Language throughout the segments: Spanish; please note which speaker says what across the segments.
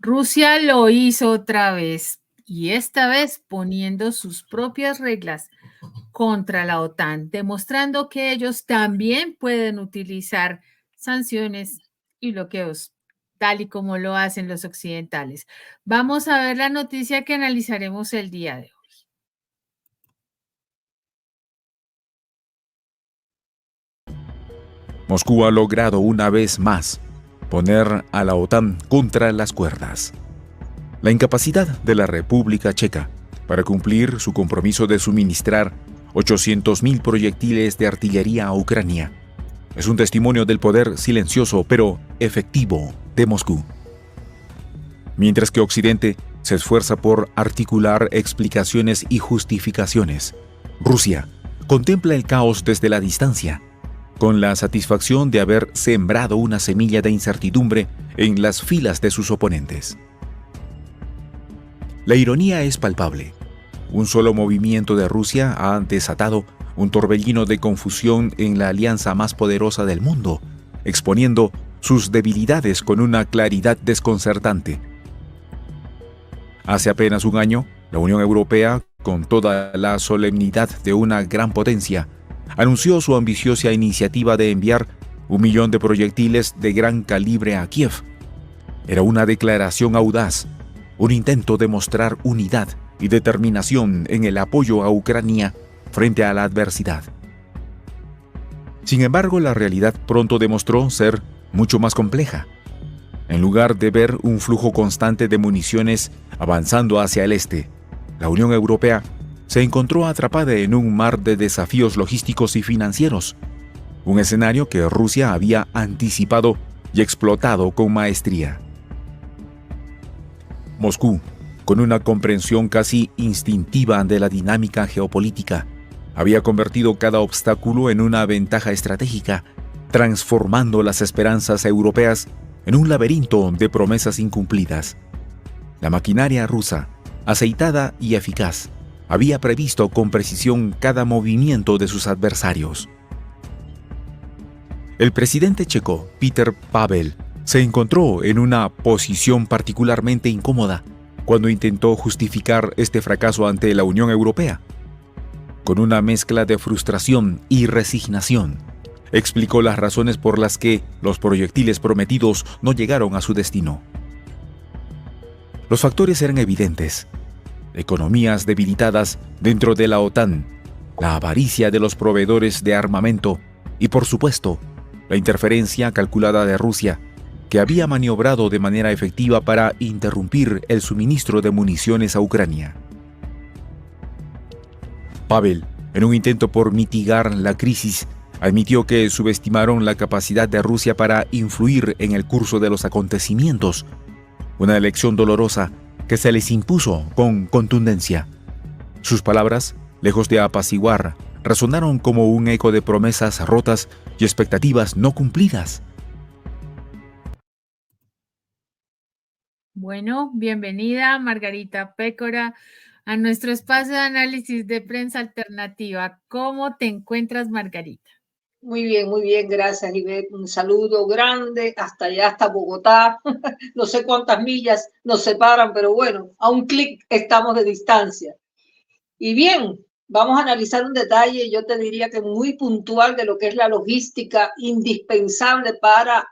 Speaker 1: Rusia lo hizo otra vez y esta vez poniendo sus propias reglas contra la OTAN, demostrando que ellos también pueden utilizar sanciones y bloqueos, tal y como lo hacen los occidentales. Vamos a ver la noticia que analizaremos el día de hoy.
Speaker 2: Moscú ha logrado una vez más poner a la OTAN contra las cuerdas. La incapacidad de la República Checa para cumplir su compromiso de suministrar 800.000 proyectiles de artillería a Ucrania es un testimonio del poder silencioso pero efectivo de Moscú. Mientras que Occidente se esfuerza por articular explicaciones y justificaciones, Rusia contempla el caos desde la distancia, con la satisfacción de haber sembrado una semilla de incertidumbre en las filas de sus oponentes. La ironía es palpable. Un solo movimiento de Rusia ha desatado un torbellino de confusión en la alianza más poderosa del mundo, exponiendo sus debilidades con una claridad desconcertante. Hace apenas un año, la Unión Europea, con toda la solemnidad de una gran potencia, anunció su ambiciosa iniciativa de enviar 1 millón de proyectiles de gran calibre a Kiev. Era una declaración audaz, un intento de mostrar unidad y determinación en el apoyo a Ucrania frente a la adversidad. Sin embargo, la realidad pronto demostró ser mucho más compleja. En lugar de ver un flujo constante de municiones avanzando hacia el este, la Unión Europea se encontró atrapada en un mar de desafíos logísticos y financieros, un escenario que Rusia había anticipado y explotado con maestría. Moscú, con una comprensión casi instintiva de la dinámica geopolítica, había convertido cada obstáculo en una ventaja estratégica, transformando las esperanzas europeas en un laberinto de promesas incumplidas. La maquinaria rusa, aceitada y eficaz, había previsto con precisión cada movimiento de sus adversarios. El presidente checo, Petr Pavel, se encontró en una posición particularmente incómoda cuando intentó justificar este fracaso ante la Unión Europea. Con una mezcla de frustración y resignación, explicó las razones por las que los proyectiles prometidos no llegaron a su destino. Los factores eran evidentes: economías debilitadas dentro de la OTAN, la avaricia de los proveedores de armamento y, por supuesto, la interferencia calculada de Rusia, que había maniobrado de manera efectiva para interrumpir el suministro de municiones a Ucrania. Pavel, en un intento por mitigar la crisis, admitió que subestimaron la capacidad de Rusia para influir en el curso de los acontecimientos, una elección dolorosa que se les impuso con contundencia. Sus palabras, lejos de apaciguar, resonaron como un eco de promesas rotas y expectativas no cumplidas.
Speaker 1: Bueno, bienvenida Margarita Pécora a nuestro espacio de análisis de prensa alternativa. ¿Cómo te encuentras, Margarita?
Speaker 3: Muy bien, gracias, Ivette. Un saludo grande hasta allá, hasta Bogotá. No sé cuántas millas nos separan, pero bueno, a un clic estamos de distancia. Y bien, vamos a analizar un detalle, yo te diría que muy puntual, de lo que es la logística indispensable para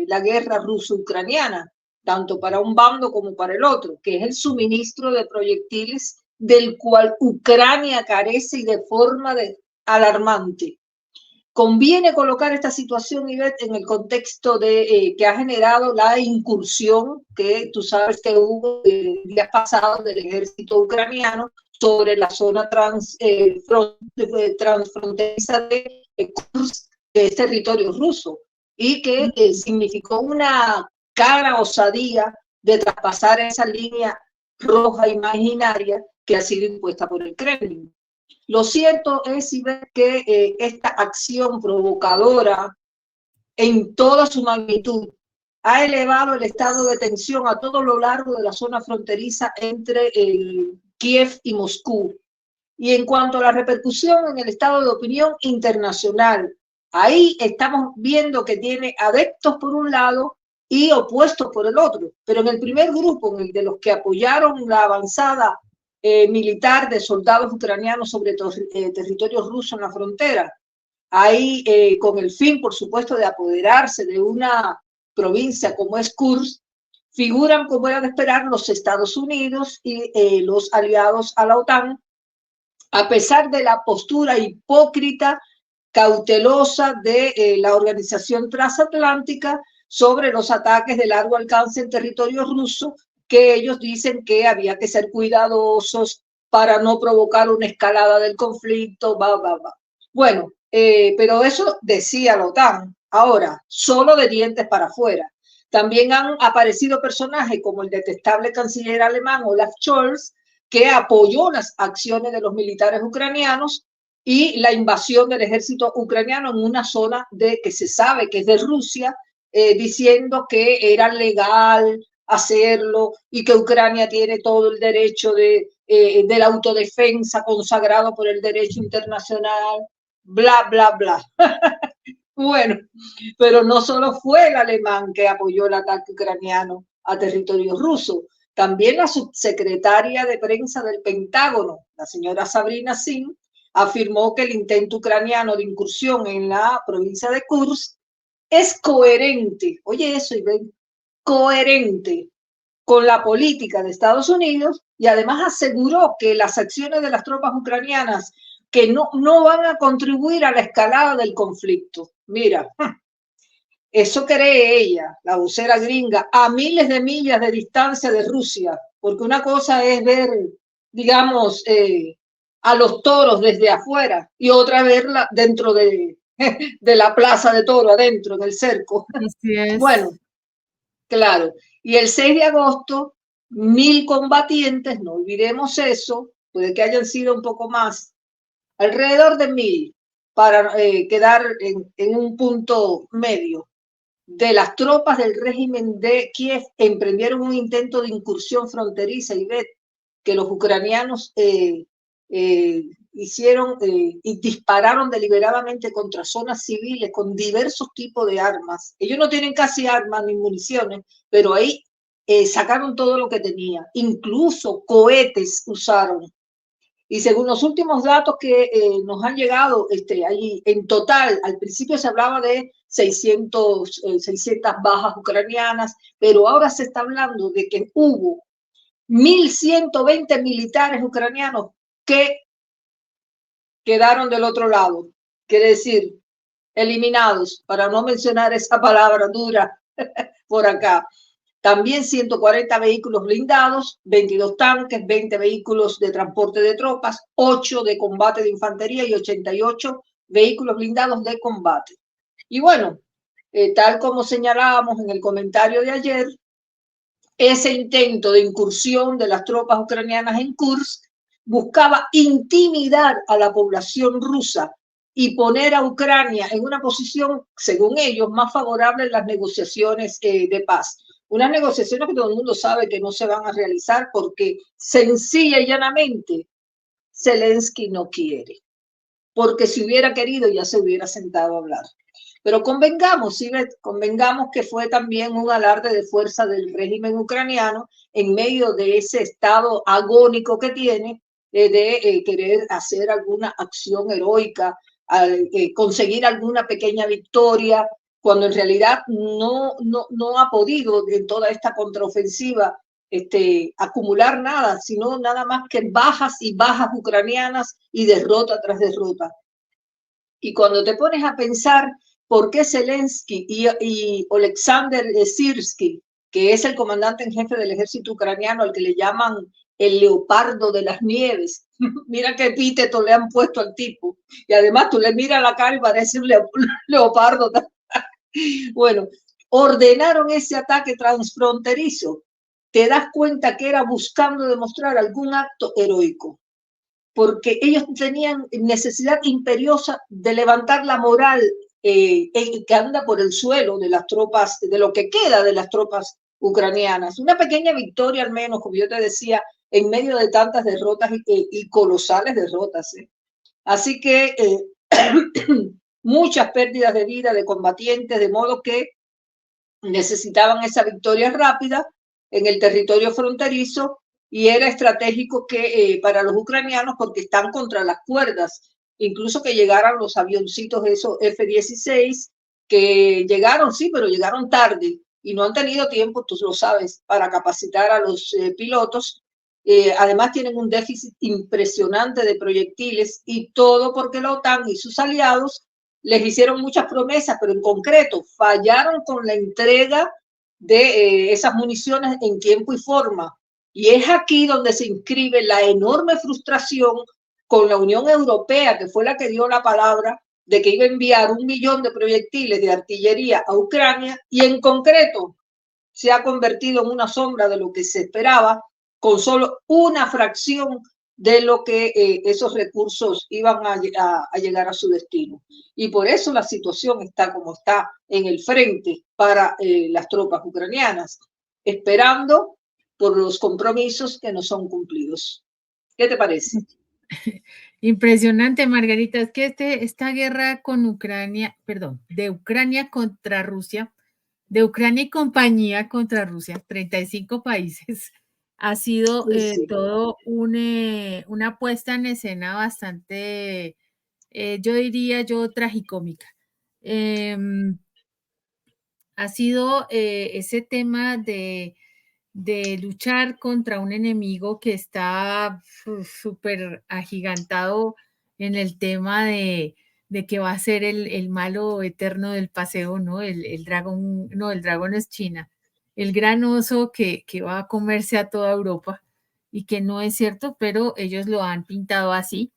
Speaker 3: la guerra ruso-ucraniana, tanto para un bando como para el otro, que es el suministro de proyectiles, del cual Ucrania carece y de forma alarmante. Conviene colocar esta situación, Ivette, en el contexto de que ha generado la incursión que tú sabes que hubo días pasados del ejército ucraniano sobre la zona transfronteriza de Kursk, que es territorio ruso, y que significó una cara osadía de traspasar esa línea roja imaginaria que ha sido impuesta por el Kremlin. Lo cierto es, Ivette, que esta acción provocadora en toda su magnitud ha elevado el estado de tensión a todo lo largo de la zona fronteriza entre Kiev y Moscú. Y en cuanto a la repercusión en el estado de opinión internacional, ahí estamos viendo que tiene adeptos por un lado y opuestos por el otro. Pero en el primer grupo, en el de los que apoyaron la avanzada militar de soldados ucranianos sobre territorios rusos en la frontera, ahí con el fin, por supuesto, de apoderarse de una provincia como es Kursk, figuran, como era de esperar, los Estados Unidos y los aliados a la OTAN, a pesar de la postura hipócrita, cautelosa de la Organización Transatlántica sobre los ataques de largo alcance en territorio ruso, que ellos dicen que había que ser cuidadosos para no provocar una escalada del conflicto, Bueno, pero eso decía la OTAN. Ahora, solo de dientes para afuera. También han aparecido personajes como el detestable canciller alemán Olaf Scholz, que apoyó las acciones de los militares ucranianos y la invasión del ejército ucraniano en una zona que se sabe que es de Rusia, diciendo que era legal hacerlo y que Ucrania tiene todo el derecho de la autodefensa consagrado por el derecho internacional, bla, bla, bla. Bueno, pero no solo fue el alemán que apoyó el ataque ucraniano a territorio ruso, también la subsecretaria de prensa del Pentágono, la señora Sabrina Singh, afirmó que el intento ucraniano de incursión en la provincia de Kursk es coherente, oye eso, y ven, coherente con la política de Estados Unidos, y además aseguró que las acciones de las tropas ucranianas que no van a contribuir a la escalada del conflicto. Mira, eso cree ella, la vocera gringa, a miles de millas de distancia de Rusia, porque una cosa es ver, digamos, a los toros desde afuera y otra verla dentro de la plaza de toro, adentro, en el cerco.
Speaker 1: Así es.
Speaker 3: Bueno, claro. Y el 6 de agosto, 1000 combatientes, no olvidemos eso, puede que hayan sido un poco más, alrededor de 1000, para quedar en un punto medio, de las tropas del régimen de Kiev emprendieron un intento de incursión fronteriza y ve que los ucranianos hicieron y dispararon deliberadamente contra zonas civiles con diversos tipos de armas. Ellos no tienen casi armas ni municiones, pero ahí sacaron todo lo que tenían, incluso cohetes usaron. Y según los últimos datos que nos han llegado, allí, en total, al principio se hablaba de 600 bajas ucranianas, pero ahora se está hablando de que hubo 1120 militares ucranianos que quedaron del otro lado, quiere decir, eliminados, para no mencionar esa palabra dura por acá. También 140 vehículos blindados, 22 tanques, 20 vehículos de transporte de tropas, 8 de combate de infantería y 88 vehículos blindados de combate. Y bueno, tal como señalábamos en el comentario de ayer, ese intento de incursión de las tropas ucranianas en Kursk buscaba intimidar a la población rusa y poner a Ucrania en una posición, según ellos, más favorable en las negociaciones de paz. Unas negociaciones que todo el mundo sabe que no se van a realizar porque sencilla y llanamente Zelensky no quiere. Porque si hubiera querido ya se hubiera sentado a hablar. Pero convengamos, ¿sí? Convengamos que fue también un alarde de fuerza del régimen ucraniano en medio de ese estado agónico que tiene de querer hacer alguna acción heroica, conseguir alguna pequeña victoria, cuando en realidad no ha podido en toda esta contraofensiva acumular nada, sino nada más que bajas y bajas ucranianas y derrota tras derrota. Y cuando te pones a pensar por qué Zelensky y Oleksandr Syrskyi, que es el comandante en jefe del ejército ucraniano, al que le llaman el leopardo de las nieves, mira qué epíteto le han puesto al tipo, y además tú le miras la cara y parece un leopardo. Bueno, ordenaron ese ataque transfronterizo. Te das cuenta que era buscando demostrar algún acto heroico, porque ellos tenían necesidad imperiosa de levantar la moral que anda por el suelo de las tropas, de lo que queda de las tropas ucranianas. Una pequeña victoria al menos, como yo te decía, en medio de tantas derrotas y colosales derrotas. Así que muchas pérdidas de vida de combatientes, de modo que necesitaban esa victoria rápida en el territorio fronterizo y era estratégico que para los ucranianos porque están contra las cuerdas, incluso que llegaran los avioncitos esos F-16, que llegaron, sí, pero llegaron tarde y no han tenido tiempo, tú lo sabes, para capacitar a los pilotos. Además tienen un déficit impresionante de proyectiles y todo porque la OTAN y sus aliados les hicieron muchas promesas, pero en concreto fallaron con la entrega de esas municiones en tiempo y forma. Y es aquí donde se inscribe la enorme frustración con la Unión Europea, que fue la que dio la palabra de que iba a enviar 1 millón de proyectiles de artillería a Ucrania y en concreto se ha convertido en una sombra de lo que se esperaba, con solo una fracción de lo que esos recursos iban a llegar a su destino. Y por eso la situación está como está en el frente para las tropas ucranianas, esperando por los compromisos que no son cumplidos. ¿Qué te parece?
Speaker 1: Impresionante, Margarita. Es que esta guerra con Ucrania, perdón, de Ucrania contra Rusia, de Ucrania y compañía contra Rusia, 35 países, ha sido
Speaker 3: Sí.
Speaker 1: todo una puesta en escena bastante, yo diría yo, tragicómica. Ha sido ese tema de luchar contra un enemigo que está súper agigantado en el tema de que va a ser el malo eterno del paseo, ¿no? El dragón, no, el dragón es China, el gran oso que va a comerse a toda Europa y que no es cierto, pero ellos lo han pintado así.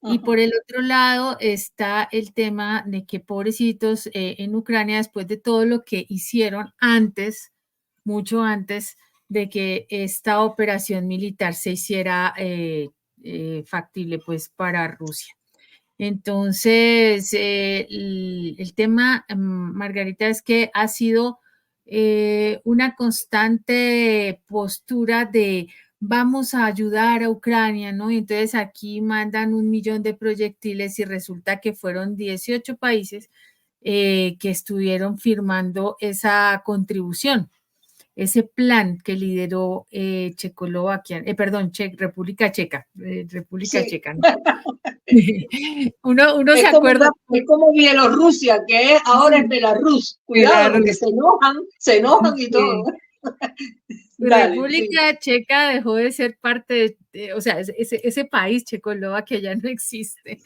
Speaker 1: Y por el otro lado está el tema de que pobrecitos en Ucrania, después de todo lo que hicieron antes, mucho antes de que esta operación militar se hiciera factible pues para Rusia. Entonces, el tema, Margarita, es que ha sido una constante postura de vamos a ayudar a Ucrania, ¿no? Y entonces aquí mandan 1 millón de proyectiles y resulta que fueron 18 países que estuvieron firmando esa contribución, ese plan que lideró Checoslovaquia, perdón, República Checa, República
Speaker 3: Sí.
Speaker 1: Checa, ¿no? Uno se acuerda.
Speaker 3: Es como Bielorrusia, que ahora es Belarus. Cuidado, porque
Speaker 1: Belarus.
Speaker 3: se enojan y todo. Dale, sí.
Speaker 1: República Checa dejó de ser parte o sea, ese país, Checoslovaquia, ya no existe.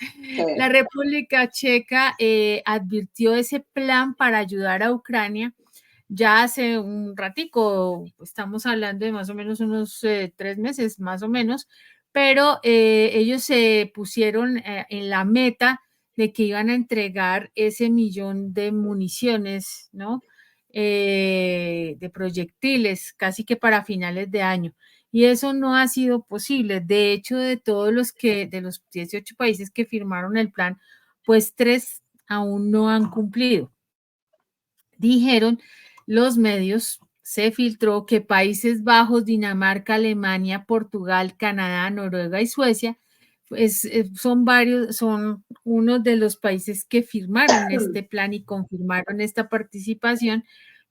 Speaker 1: La República Checa advirtió ese plan para ayudar a Ucrania ya hace un ratico, estamos hablando de más o menos unos 3 meses, más o menos, pero ellos se pusieron en la meta de que iban a entregar ese 1 millón de municiones, ¿no? De proyectiles, casi que para finales de año. Y eso no ha sido posible. De hecho, de los 18 países que firmaron el plan, pues 3 aún no han cumplido. Dijeron los medios, se filtró que Países Bajos, Dinamarca, Alemania, Portugal, Canadá, Noruega y Suecia pues, son unos de los países que firmaron este plan y confirmaron esta participación,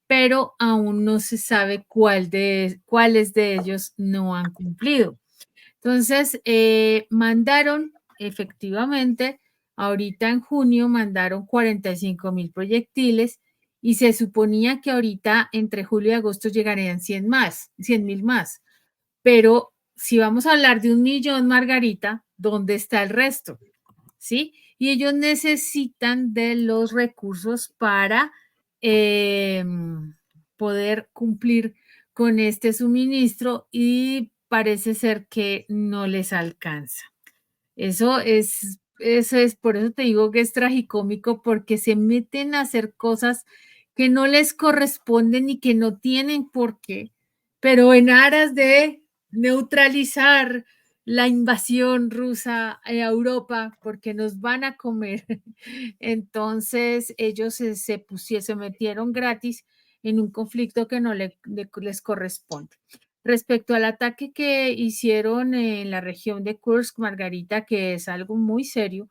Speaker 1: pero aún no se sabe cuáles de ellos no han cumplido. Entonces, mandaron efectivamente, ahorita en junio mandaron 45,000 proyectiles y se suponía que ahorita entre julio y agosto llegarían 100,000 más. Pero si vamos a hablar de 1 millón, Margarita, ¿dónde está el resto? ¿Sí? Y ellos necesitan de los recursos para poder cumplir con este suministro y parece ser que no les alcanza. Eso es, por eso te digo que es tragicómico, porque se meten a hacer cosas que no les corresponden y que no tienen por qué, pero en aras de neutralizar la invasión rusa a Europa, porque nos van a comer. Entonces ellos se metieron gratis en un conflicto que no les corresponde. Respecto al ataque que hicieron en la región de Kursk, Margarita, que es algo muy serio,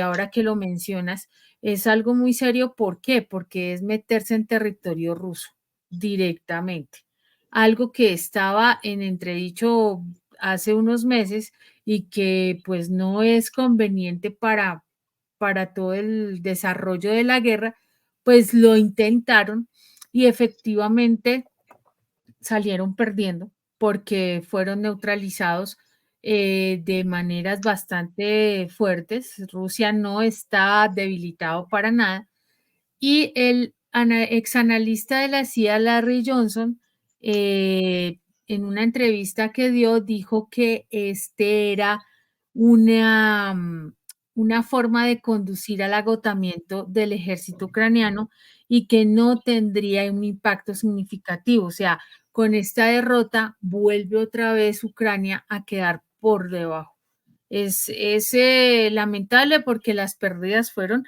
Speaker 1: ahora que lo mencionas, es algo muy serio. ¿Por qué? Porque es meterse en territorio ruso directamente. Algo que estaba en entredicho hace unos meses y que pues no es conveniente para todo el desarrollo de la guerra, pues lo intentaron y efectivamente salieron perdiendo porque fueron neutralizados de maneras bastante fuertes. Rusia no está debilitado para nada y el exanalista de la CIA, Larry Johnson, en una entrevista que dio, dijo que este era una, una forma de conducir al agotamiento del ejército ucraniano y que no tendría un impacto significativo. O sea, con esta derrota vuelve otra vez Ucrania a quedar por debajo. Es lamentable porque las pérdidas fueron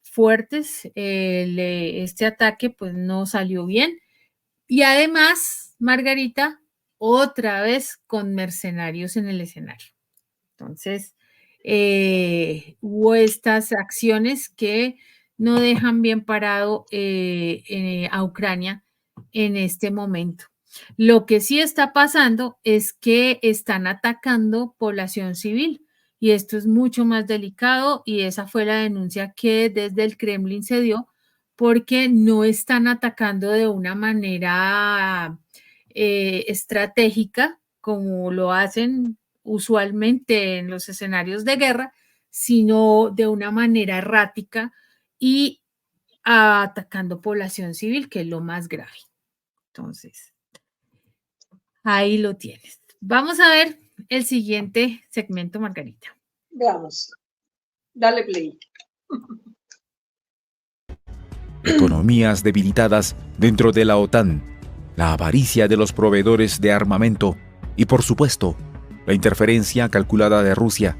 Speaker 1: fuertes, este ataque pues no salió bien y además, Margarita, otra vez con mercenarios en el escenario. Entonces, hubo estas acciones que no dejan bien parado a Ucrania en este momento. Lo que sí está pasando es que están atacando población civil y esto es mucho más delicado y esa fue la denuncia que desde el Kremlin se dio porque no están atacando de una manera estratégica como lo hacen usualmente en los escenarios de guerra, sino de una manera errática y atacando población civil, que es lo más grave. Entonces, ahí lo tienes. Vamos a ver el siguiente segmento, Margarita.
Speaker 3: Veamos. Dale play.
Speaker 2: Economías debilitadas dentro de la OTAN, la avaricia de los proveedores de armamento y, por supuesto, la interferencia calculada de Rusia,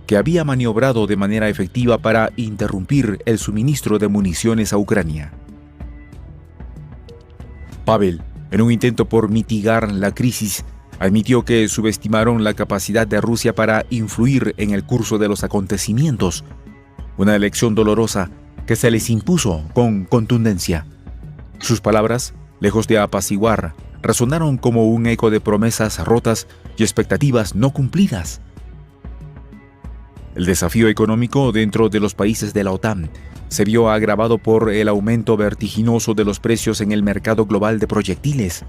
Speaker 2: que había maniobrado de manera efectiva para interrumpir el suministro de municiones a Ucrania. Pavel, en un intento por mitigar la crisis, admitió que subestimaron la capacidad de Rusia para influir en el curso de los acontecimientos, una elección dolorosa que se les impuso con contundencia. Sus palabras, lejos de apaciguar, resonaron como un eco de promesas rotas y expectativas no cumplidas. El desafío económico dentro de los países de la OTAN se vio agravado por el aumento vertiginoso de los precios en el mercado global de proyectiles,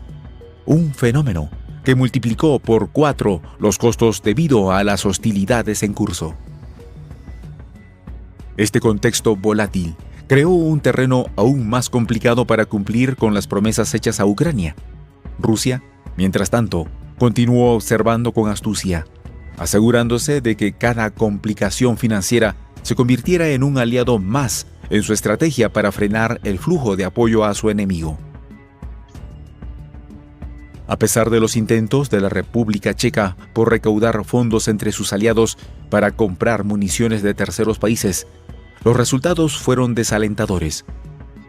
Speaker 2: un fenómeno que multiplicó por 4 los costos debido a las hostilidades en curso. Este contexto volátil creó un terreno aún más complicado para cumplir con las promesas hechas a Ucrania. Rusia, mientras tanto, continuó observando con astucia, asegurándose de que cada complicación financiera se convirtiera en un aliado más en su estrategia para frenar el flujo de apoyo a su enemigo. A pesar de los intentos de la República Checa por recaudar fondos entre sus aliados para comprar municiones de terceros países, los resultados fueron desalentadores.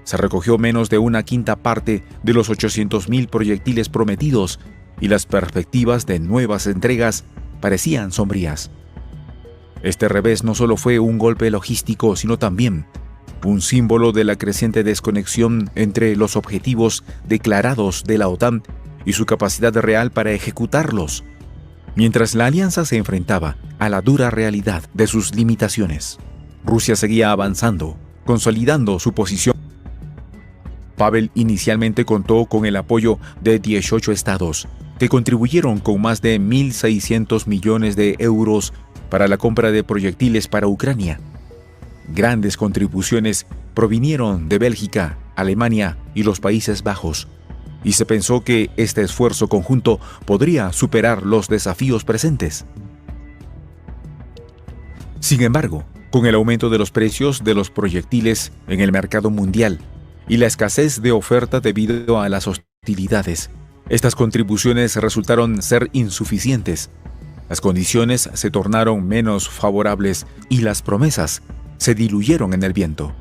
Speaker 2: Se recogió menos de una quinta parte de los 800.000 proyectiles prometidos y las perspectivas de nuevas entregas parecían sombrías. Este revés no solo fue un golpe logístico, sino también un símbolo de la creciente desconexión entre los objetivos declarados de la OTAN y su capacidad real para ejecutarlos, mientras la alianza se enfrentaba a la dura realidad de sus limitaciones. Rusia seguía avanzando, consolidando su posición. Pavel inicialmente contó con el apoyo de 18 estados, que contribuyeron con más de 1.600 millones de euros para la compra de proyectiles para Ucrania. Grandes contribuciones provinieron de Bélgica, Alemania y los Países Bajos, y se pensó que este esfuerzo conjunto podría superar los desafíos presentes. Sin embargo, con el aumento de los precios de los proyectiles en el mercado mundial y la escasez de oferta debido a las hostilidades, estas contribuciones resultaron ser insuficientes. Las condiciones se tornaron menos favorables y las promesas se diluyeron en el viento.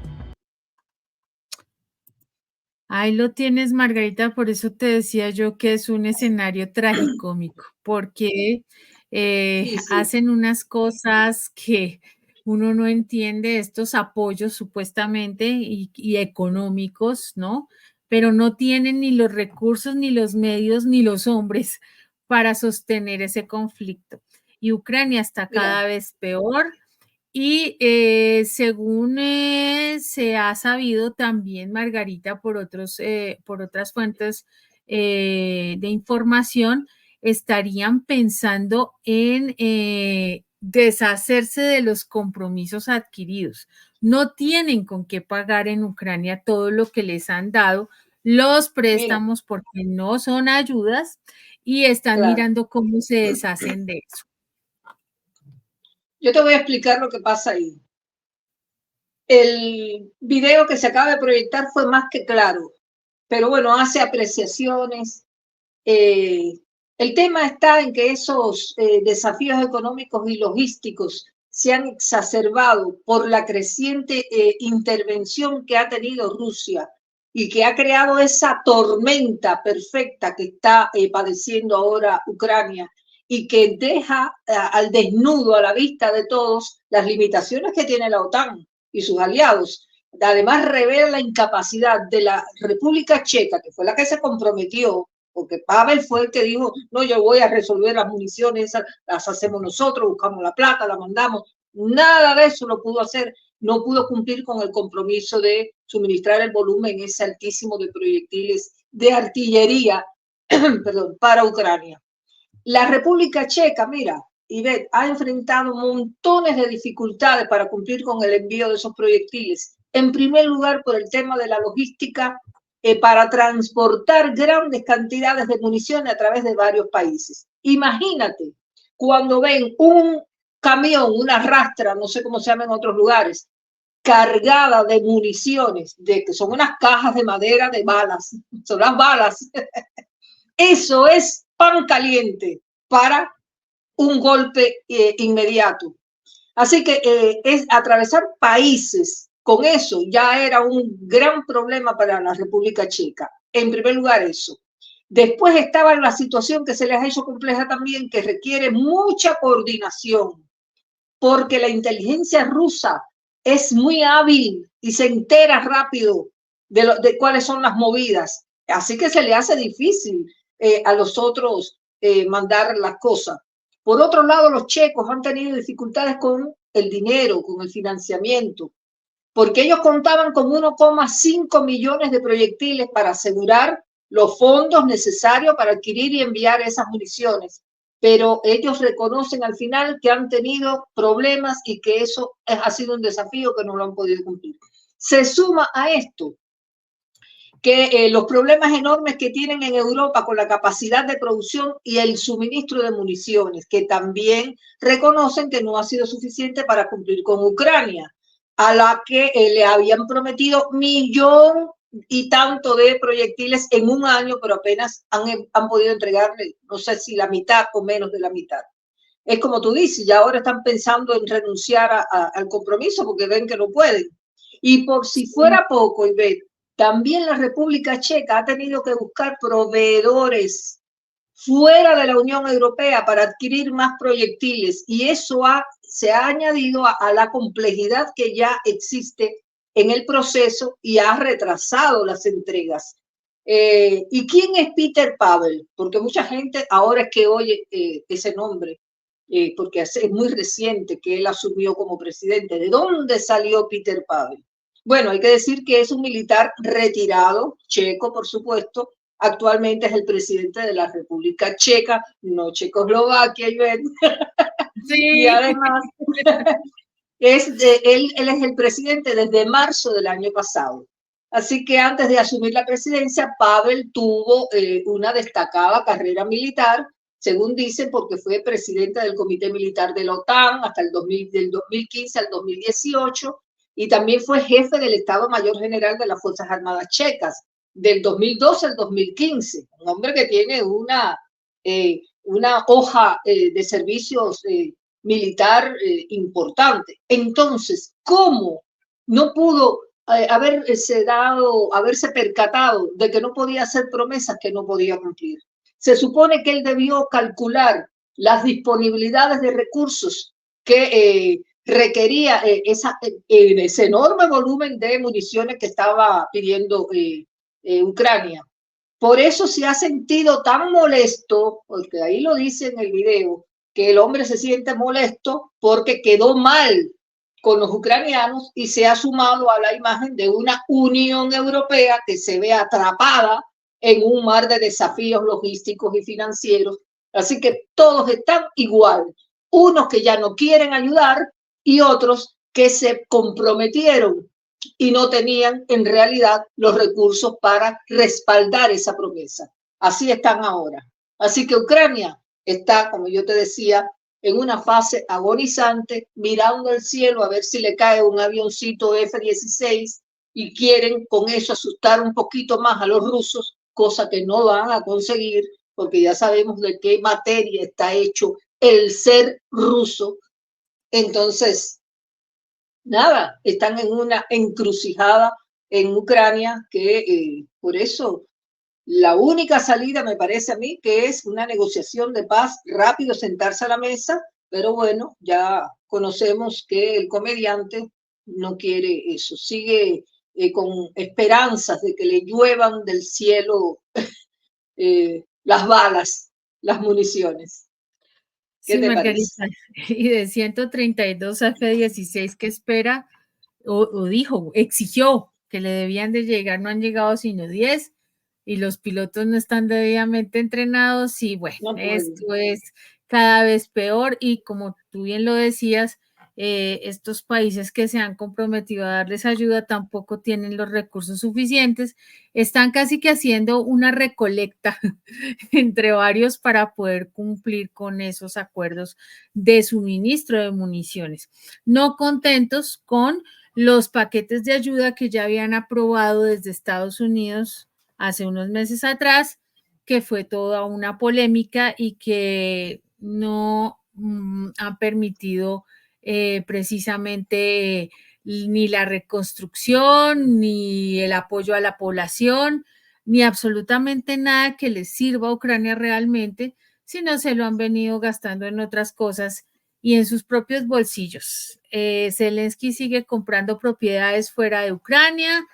Speaker 1: Ahí lo tienes, Margarita, por eso te decía yo que es un escenario tragicómico, porque
Speaker 3: Sí, sí.
Speaker 1: hacen unas cosas que uno no entiende estos apoyos supuestamente y económicos, ¿no? Pero no tienen ni los recursos, ni los medios, ni los hombres para sostener ese conflicto. Y Ucrania está
Speaker 3: Mira,
Speaker 1: cada vez peor. Y según se ha sabido también, Margarita, por otras fuentes de información, estarían pensando en deshacerse de los compromisos adquiridos. No tienen con qué pagar en Ucrania todo lo que les han dado los
Speaker 3: mira,
Speaker 1: préstamos porque no son ayudas y están
Speaker 3: claro.
Speaker 1: mirando cómo se deshacen de eso.
Speaker 3: Yo te voy a explicar lo que pasa ahí. El video que se acaba de proyectar fue más que claro, pero bueno, hace apreciaciones. El tema está en que esos desafíos económicos y logísticos se han exacerbado por la creciente intervención que ha tenido Rusia y que ha creado esa tormenta perfecta que está padeciendo ahora Ucrania y que deja al desnudo a la vista de todos las limitaciones que tiene la OTAN y sus aliados. Además, revela la incapacidad de la República Checa, que fue la que se comprometió, porque Pavel fue el que dijo, no, yo voy a resolver las municiones, las hacemos nosotros, buscamos la plata, la mandamos. Nada de eso lo pudo hacer, no pudo cumplir con el compromiso de suministrar el volumen ese altísimo de proyectiles de artillería perdón, para Ucrania. La República Checa, mira, Ivette, ha enfrentado montones de dificultades para cumplir con el envío de esos proyectiles. En primer lugar, por el tema de la logística para transportar grandes cantidades de municiones a través de varios países. Imagínate, cuando ven un camión, una rastra, no sé cómo se llama en otros lugares, cargada de municiones, de que son unas cajas de madera de balas, son las balas. Eso es pan caliente para un golpe inmediato. Así que es atravesar países con eso ya era un gran problema para la República Checa. En primer lugar, eso. Después estaba la situación que se les ha hecho compleja también, que requiere mucha coordinación, porque la inteligencia rusa es muy hábil y se entera rápido de cuáles son las movidas. Así que se le hace difícil a los otros mandar las cosas. Por otro lado, los checos han tenido dificultades con el dinero, con el financiamiento, porque ellos contaban con 1,5 millones de proyectiles para asegurar los fondos necesarios para adquirir y enviar esas municiones. Pero ellos reconocen al final que han tenido problemas y que eso ha sido un desafío que no lo han podido cumplir. Se suma a esto que los problemas enormes que tienen en Europa con la capacidad de producción y el suministro de municiones, que también reconocen que no ha sido suficiente para cumplir con Ucrania, a la que le habían prometido 1,000,000 y tanto de proyectiles en un año, pero apenas han podido entregarle, no sé si la mitad o menos de la mitad. Es como tú dices, ya ahora están pensando en renunciar al compromiso porque ven que no pueden. Y por si fuera poco, Ivette, también la República Checa ha tenido que buscar proveedores fuera de la Unión Europea para adquirir más proyectiles y eso se ha añadido a la complejidad que ya existe en el proceso y ha retrasado las entregas. ¿Y quién es Peter Pavel? Porque mucha gente ahora es que oye ese nombre, porque es muy reciente que él asumió como presidente. ¿De dónde salió Peter Pavel? Bueno, hay que decir que es un militar retirado, checo, por supuesto. Actualmente es el presidente de la República Checa, no Checoslovaquia, y
Speaker 1: Sí.
Speaker 3: además él es el presidente desde marzo del año pasado. Así que antes de asumir la presidencia, Pavel tuvo una destacada carrera militar, según dicen, porque fue presidente del Comité Militar de la OTAN hasta del 2015 al 2018 y también fue jefe del Estado Mayor General de las Fuerzas Armadas Checas del 2012 al 2015. Un hombre que tiene una hoja de servicios militar importante. Entonces, ¿cómo no pudo haberse percatado de que no podía hacer promesas que no podía cumplir? Se supone que él debió calcular las disponibilidades de recursos que requería ese enorme volumen de municiones que estaba pidiendo Ucrania. Por eso se ha sentido tan molesto, porque ahí lo dice en el video, que el hombre se siente molesto porque quedó mal con los ucranianos y se ha sumado a la imagen de una Unión Europea que se ve atrapada en un mar de desafíos logísticos y financieros. Así que todos están igual, unos que ya no quieren ayudar y otros que se comprometieron y no tenían en realidad los recursos para respaldar esa promesa. Así están ahora. Así que Ucrania está, como yo te decía, en una fase agonizante, mirando el cielo a ver si le cae un avioncito F-16 y quieren con eso asustar un poquito más a los rusos, cosa que no van a conseguir porque ya sabemos de qué materia está hecho el ser ruso. Entonces, nada, están en una encrucijada en Ucrania que por eso la única salida me parece a mí que es una negociación de paz, rápido sentarse a la mesa, pero bueno, ya conocemos que el comediante no quiere eso, sigue con esperanzas de que le lluevan del cielo las balas, las municiones.
Speaker 1: ¿Qué te Margarita, parece? Y de 132 F-16 que espera, o dijo, exigió que le debían de llegar, no han llegado sino 10 y los pilotos no están debidamente entrenados y bueno, no esto es cada vez peor y como tú bien lo decías, estos países que se han comprometido a darles ayuda tampoco tienen los recursos suficientes, están casi que haciendo una recolecta entre varios para poder cumplir con esos acuerdos de suministro de municiones. No contentos con los paquetes de ayuda que ya habían aprobado desde Estados Unidos hace unos meses atrás, que fue toda una polémica y que no han permitido precisamente ni la reconstrucción, ni el apoyo a la población, ni absolutamente nada que les sirva a Ucrania realmente, sino se lo han venido gastando en otras cosas y en sus propios bolsillos. Zelensky sigue comprando propiedades fuera de Ucrania,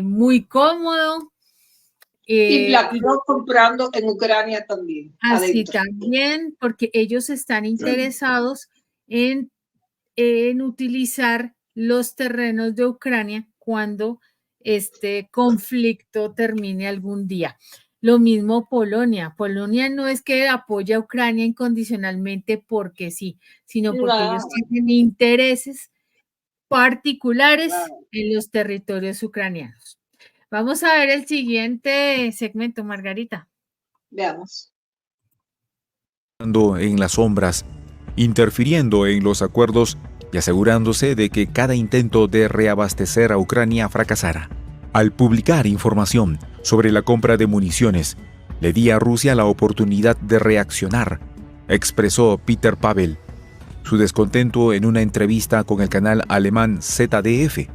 Speaker 1: muy cómodo.
Speaker 3: Y BlackRock comprando en Ucrania también.
Speaker 1: Así adentro. También, porque ellos están interesados en utilizar los terrenos de Ucrania cuando este conflicto termine algún día. Lo mismo Polonia. Polonia no es que apoya a Ucrania incondicionalmente porque sí, sino porque ellos tienen intereses particulares en los territorios ucranianos. Vamos a ver el siguiente segmento, Margarita.
Speaker 3: Veamos.
Speaker 2: En las sombras, interfiriendo en los acuerdos y asegurándose de que cada intento de reabastecer a Ucrania fracasara. Al publicar información sobre la compra de municiones, le di a Rusia la oportunidad de reaccionar, expresó Peter Pavel, su descontento en una entrevista con el canal alemán ZDF.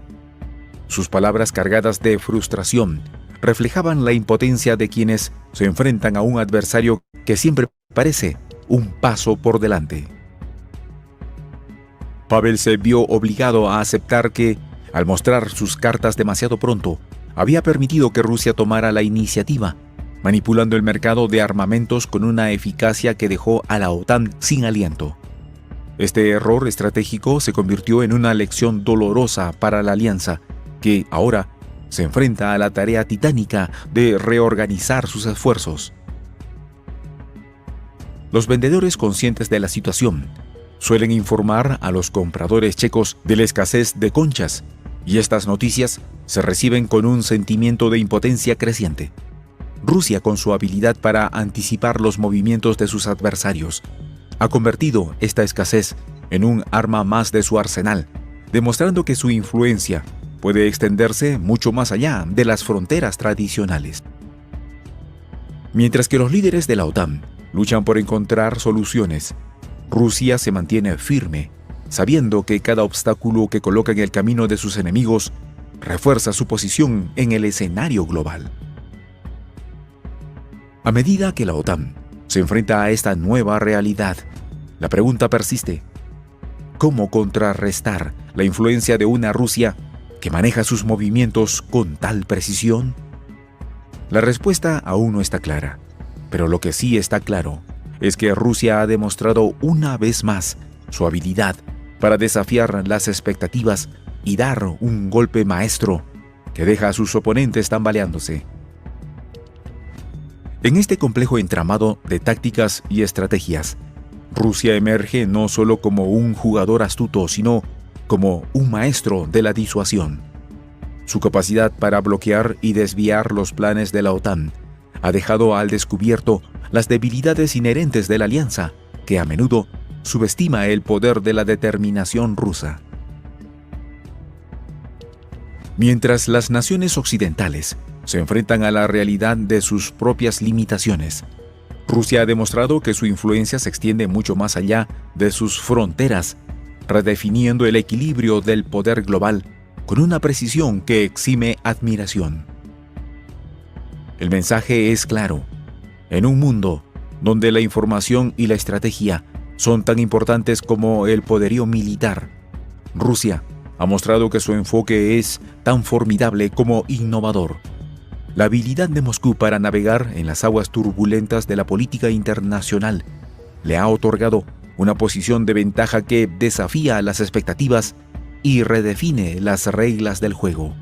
Speaker 2: Sus palabras cargadas de frustración reflejaban la impotencia de quienes se enfrentan a un adversario que siempre parece un paso por delante. Pavel se vio obligado a aceptar que, al mostrar sus cartas demasiado pronto, había permitido que Rusia tomara la iniciativa, manipulando el mercado de armamentos con una eficacia que dejó a la OTAN sin aliento. Este error estratégico se convirtió en una lección dolorosa para la alianza, que ahora se enfrenta a la tarea titánica de reorganizar sus esfuerzos. Los vendedores conscientes de la situación suelen informar a los compradores checos de la escasez de conchas, y estas noticias se reciben con un sentimiento de impotencia creciente. Rusia, con su habilidad para anticipar los movimientos de sus adversarios, ha convertido esta escasez en un arma más de su arsenal, demostrando que su influencia puede extenderse mucho más allá de las fronteras tradicionales. Mientras que los líderes de la OTAN luchan por encontrar soluciones, Rusia se mantiene firme, sabiendo que cada obstáculo que coloca en el camino de sus enemigos refuerza su posición en el escenario global. A medida que la OTAN se enfrenta a esta nueva realidad, la pregunta persiste: ¿Cómo contrarrestar la influencia de una Rusia que maneja sus movimientos con tal precisión? La respuesta aún no está clara, pero lo que sí está claro es que Rusia ha demostrado una vez más su habilidad para desafiar las expectativas y dar un golpe maestro que deja a sus oponentes tambaleándose. En este complejo entramado de tácticas y estrategias, Rusia emerge no solo como un jugador astuto, sino como un maestro de la disuasión. Su capacidad para bloquear y desviar los planes de la OTAN ha dejado al descubierto las debilidades inherentes de la alianza, que a menudo subestima el poder de la determinación rusa. Mientras las naciones occidentales se enfrentan a la realidad de sus propias limitaciones, Rusia ha demostrado que su influencia se extiende mucho más allá de sus fronteras, redefiniendo el equilibrio del poder global con una precisión que exime admiración. El mensaje es claro. En un mundo donde la información y la estrategia son tan importantes como el poderío militar, Rusia ha mostrado que su enfoque es tan formidable como innovador. La habilidad de Moscú para navegar en las aguas turbulentas de la política internacional le ha otorgado una posición de ventaja que desafía las expectativas y redefine las reglas del juego.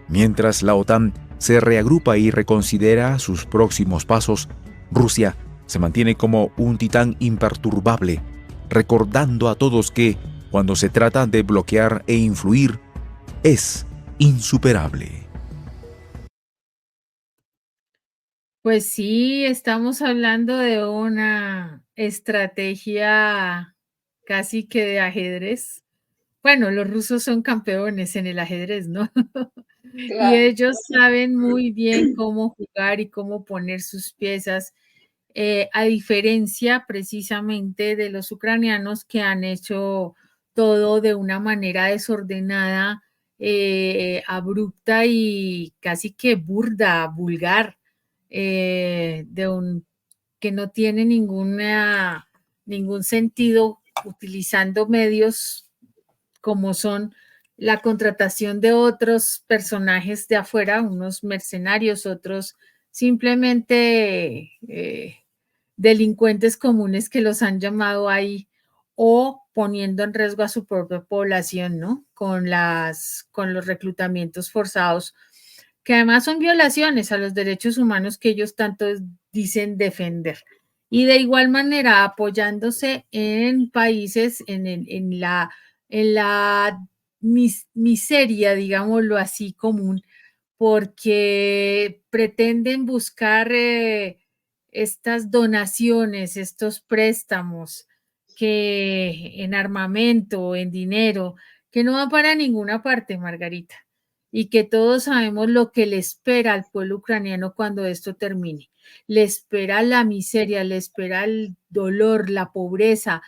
Speaker 2: Mientras la OTAN se reagrupa y reconsidera sus próximos pasos, Rusia se mantiene como un titán imperturbable, recordando a todos que, cuando se trata de bloquear e influir, es insuperable.
Speaker 1: Pues sí, estamos hablando de una estrategia casi que de ajedrez. Bueno, los rusos son campeones en el ajedrez, ¿no? Y
Speaker 3: Claro.
Speaker 1: ellos saben muy bien cómo jugar y cómo poner sus piezas, a diferencia precisamente de los ucranianos que han hecho todo de una manera desordenada, abrupta y casi que burda, vulgar, que no tiene ningún sentido utilizando medios como son la contratación de otros personajes de afuera, unos mercenarios, otros simplemente delincuentes comunes que los han llamado ahí, o poniendo en riesgo a su propia población, ¿no? Con los reclutamientos forzados, que además son violaciones a los derechos humanos que ellos tanto dicen defender. Y de igual manera apoyándose en países en la miseria, digámoslo así, común, porque pretenden buscar estas donaciones, estos préstamos que en armamento, en dinero, que no va para ninguna parte, Margarita, y que todos sabemos lo que le espera al pueblo ucraniano cuando esto termine. Le espera la miseria, le espera el dolor, la pobreza,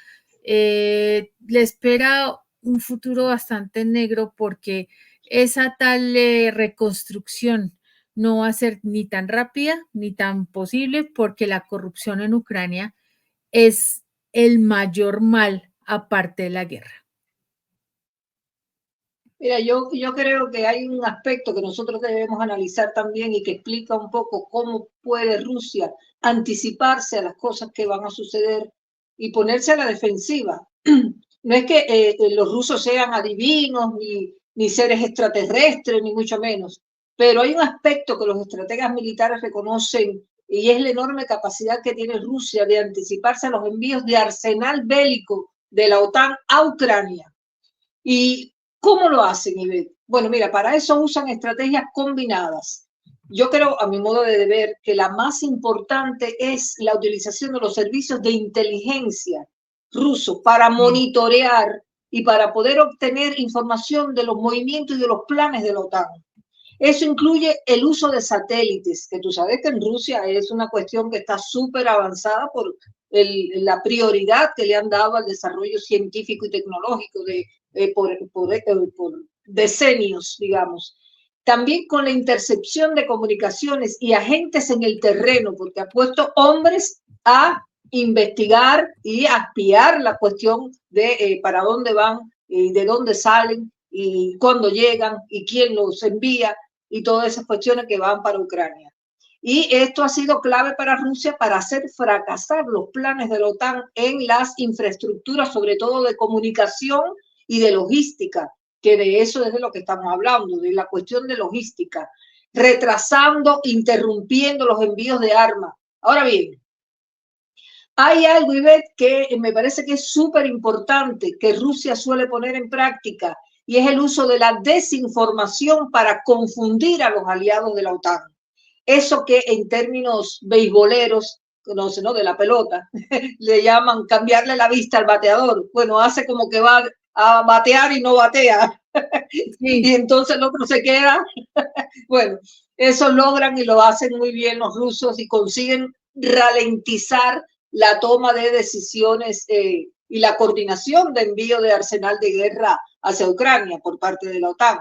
Speaker 1: le espera un futuro bastante negro porque esa tal reconstrucción no va a ser ni tan rápida ni tan posible porque la corrupción en Ucrania es el mayor mal aparte de la guerra.
Speaker 3: Mira, yo creo que hay un aspecto que nosotros debemos analizar también y que explica un poco cómo puede Rusia anticiparse a las cosas que van a suceder y ponerse a la defensiva. No es que los rusos sean adivinos ni seres extraterrestres, ni mucho menos, pero hay un aspecto que los estrategas militares reconocen y es la enorme capacidad que tiene Rusia de anticiparse a los envíos de arsenal bélico de la OTAN a Ucrania. ¿Y cómo lo hacen, Ivette? Bueno, mira, para eso usan estrategias combinadas. Yo creo, a mi modo de ver, que la más importante es la utilización de los servicios de inteligencia rusos para monitorear y para poder obtener información de los movimientos y de los planes de la OTAN. Eso incluye el uso de satélites, que tú sabes que en Rusia es una cuestión que está súper avanzada por la prioridad que le han dado al desarrollo científico y tecnológico por decenios, digamos. También con la intercepción de comunicaciones y agentes en el terreno, porque ha puesto hombres a investigar y espiar la cuestión de para dónde van y de dónde salen y cuándo llegan y quién los envía y todas esas cuestiones que van para Ucrania. Y esto ha sido clave para Rusia para hacer fracasar los planes de la OTAN en las infraestructuras, sobre todo de comunicación y de logística, que de eso es de lo que estamos hablando, de la cuestión de logística, retrasando, interrumpiendo los envíos de armas. Ahora bien, hay algo, Ivette, que me parece que es súper importante que Rusia suele poner en práctica y es el uso de la desinformación para confundir a los aliados de la OTAN. Eso que en términos beisboleros, ¿no? De la pelota, le llaman cambiarle la vista al bateador. Bueno, hace como que va a batear y no batea.
Speaker 1: Sí.
Speaker 3: Y entonces el otro se queda. Bueno, eso logran y lo hacen muy bien los rusos y consiguen ralentizar la toma de decisiones y la coordinación de envío de arsenal de guerra hacia Ucrania por parte de la OTAN.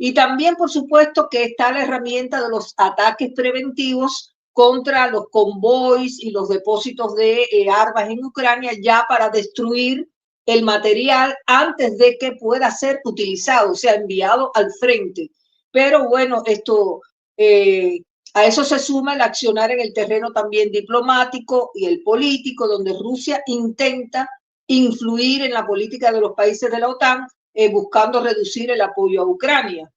Speaker 3: Y también, por supuesto, que está la herramienta de los ataques preventivos contra los convoys y los depósitos de armas en Ucrania, ya para destruir el material antes de que pueda ser utilizado, o sea, enviado al frente. Pero bueno, esto a eso se suma el accionar en el terreno también diplomático y el político, donde Rusia intenta influir en la política de los países de la OTAN, buscando reducir el apoyo a Ucrania.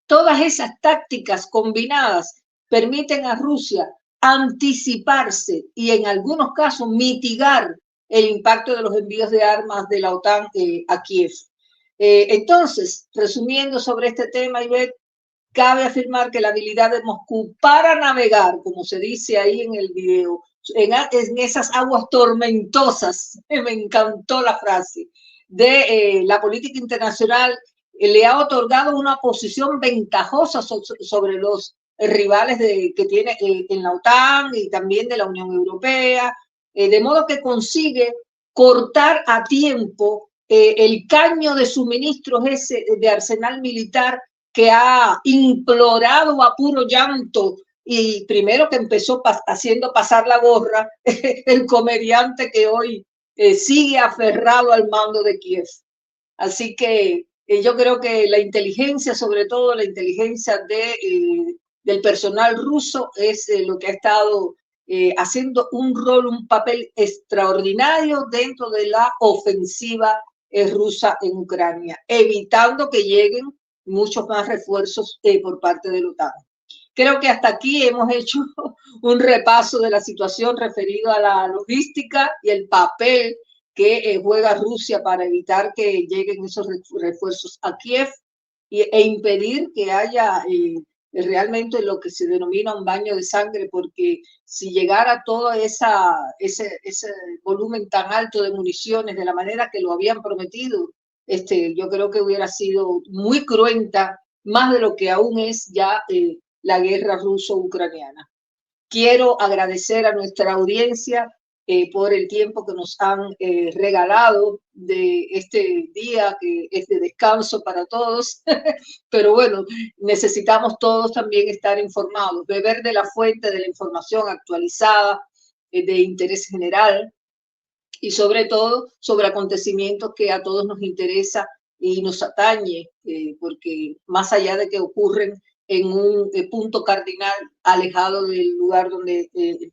Speaker 3: Todas esas tácticas combinadas permiten a Rusia anticiparse y en algunos casos mitigar el impacto de los envíos de armas de la OTAN a Kiev. Entonces, resumiendo sobre este tema, Ivette, cabe afirmar que la habilidad de Moscú para navegar, como se dice ahí en el video, en esas aguas tormentosas, me encantó la frase, de la política internacional, le ha otorgado una posición ventajosa sobre los rivales que tiene en la OTAN y también de la Unión Europea, de modo que consigue cortar a tiempo el caño de suministros ese de arsenal militar que ha implorado a puro llanto y primero que empezó haciendo pasar la gorra, el comediante que hoy sigue aferrado al mando de Kiev. Así que yo creo que la inteligencia, sobre todo la inteligencia del personal ruso, es lo que ha estado haciendo un rol, un papel extraordinario dentro de la ofensiva rusa en Ucrania, evitando que lleguen muchos más refuerzos por parte de la OTAN. Creo que hasta aquí hemos hecho un repaso de la situación referido a la logística y el papel que juega Rusia para evitar que lleguen esos refuerzos a Kiev e impedir que haya realmente lo que se denomina un baño de sangre, porque si llegara todo ese volumen tan alto de municiones de la manera que lo habían prometido, yo creo que hubiera sido muy cruenta, más de lo que aún es ya la guerra ruso-ucraniana. Quiero agradecer a nuestra audiencia por el tiempo que nos han regalado de este día que es de descanso para todos, pero bueno, necesitamos todos también estar informados, beber de la fuente de la información actualizada de interés general y sobre todo sobre acontecimientos que a todos nos interesa y nos atañe, porque más allá de que ocurren en un punto cardinal alejado del lugar donde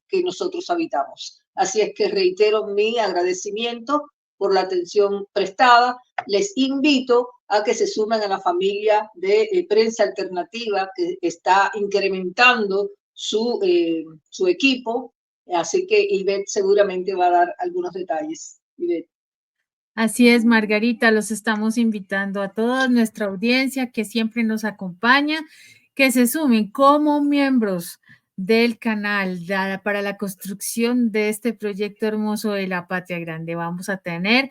Speaker 3: que nosotros habitamos. Así es que reitero mi agradecimiento por la atención prestada. Les invito a que se sumen a la familia de Prensa Alternativa, que está incrementando su equipo. Así que Ivette seguramente va a dar algunos detalles. Ivette.
Speaker 1: Así es, Margarita, los estamos invitando a toda nuestra audiencia que siempre nos acompaña, que se sumen como miembros del canal para la construcción de este proyecto hermoso de la Patria Grande. Vamos a tener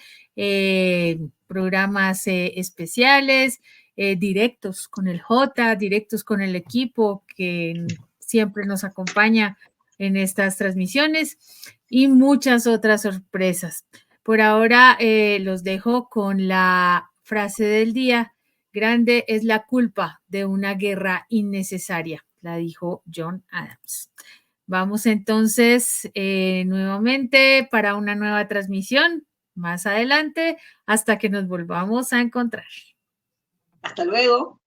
Speaker 1: programas especiales, directos con el J, directos con el equipo que siempre nos acompaña en estas transmisiones y muchas otras sorpresas. Por ahora los dejo con la frase del día. Grande es la culpa de una guerra innecesaria, la dijo John Adams. Vamos entonces nuevamente para una nueva transmisión más adelante hasta que nos volvamos a encontrar.
Speaker 3: Hasta luego.